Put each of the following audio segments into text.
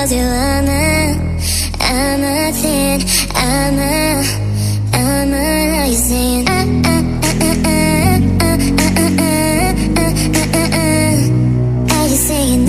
tells you I'm a 10, I'm a, how you saying? How you saying?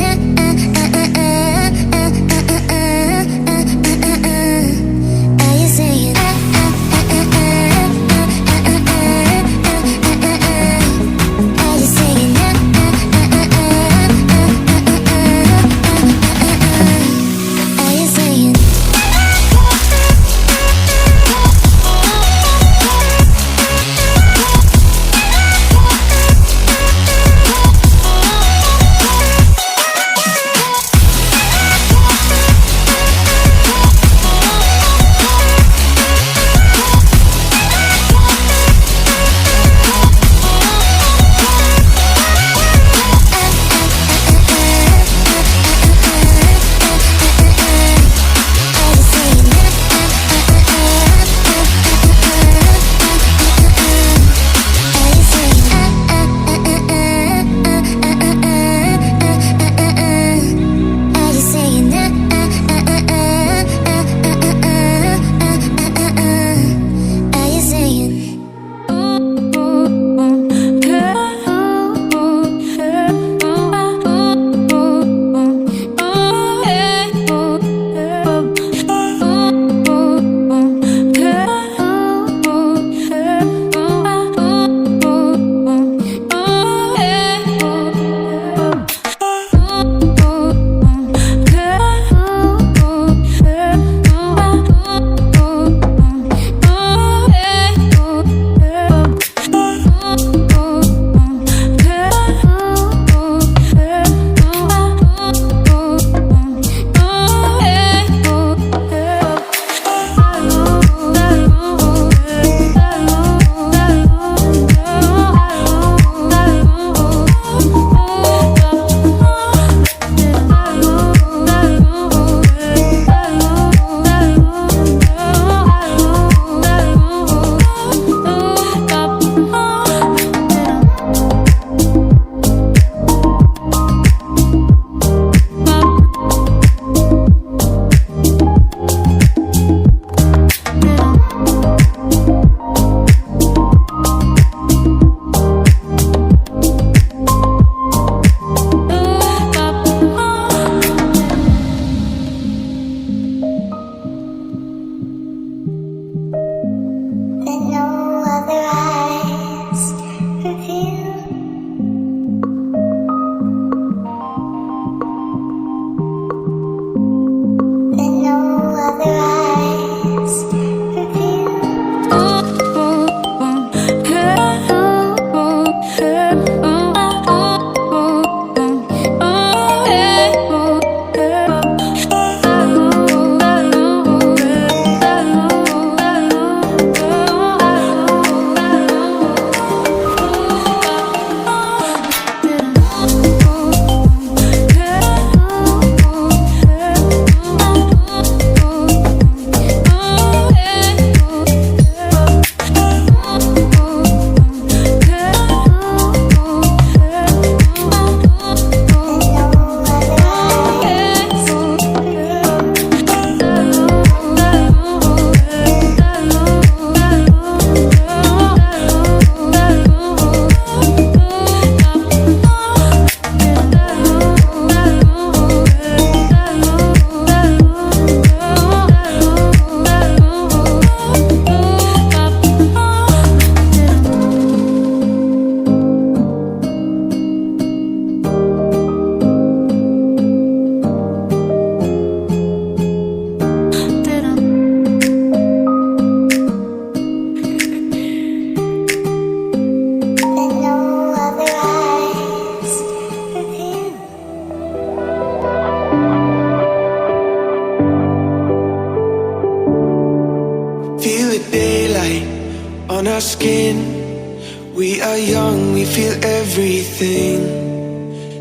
on our skin. We are young, we feel everything.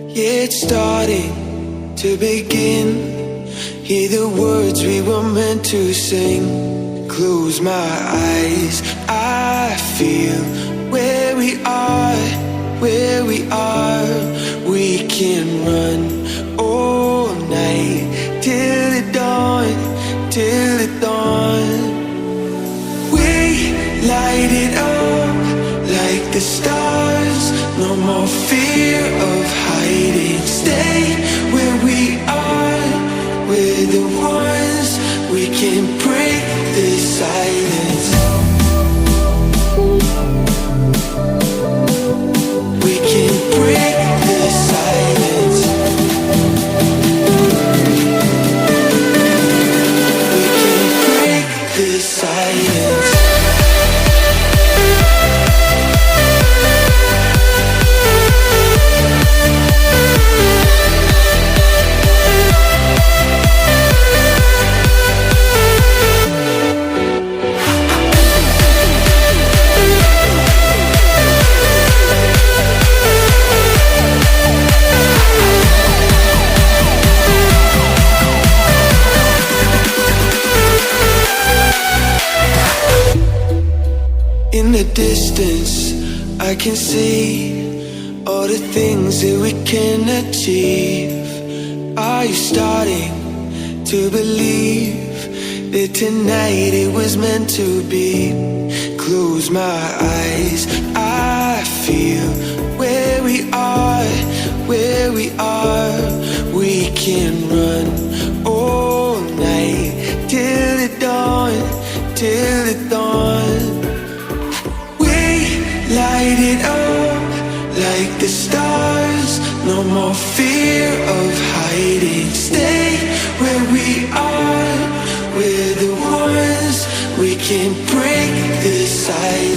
Yeah, it's starting to begin. Hear the words we were meant to sing. Close my eyes, I feel where we are, where we are. We can run all night till the stars, no more fear of hiding. Stay where we are, we're the ones, we can break the silence. We can break the silence. We can break the silence. In the distance, I can see all the things that we can achieve. Are you starting to believe that tonight it was meant to be? Close my eyes, I feel where we are, where we are. We can run all night till the dawn, till the dawn. Light it up like the stars, no more fear of hiding. Stay where we are, we're the ones, we can break the silence.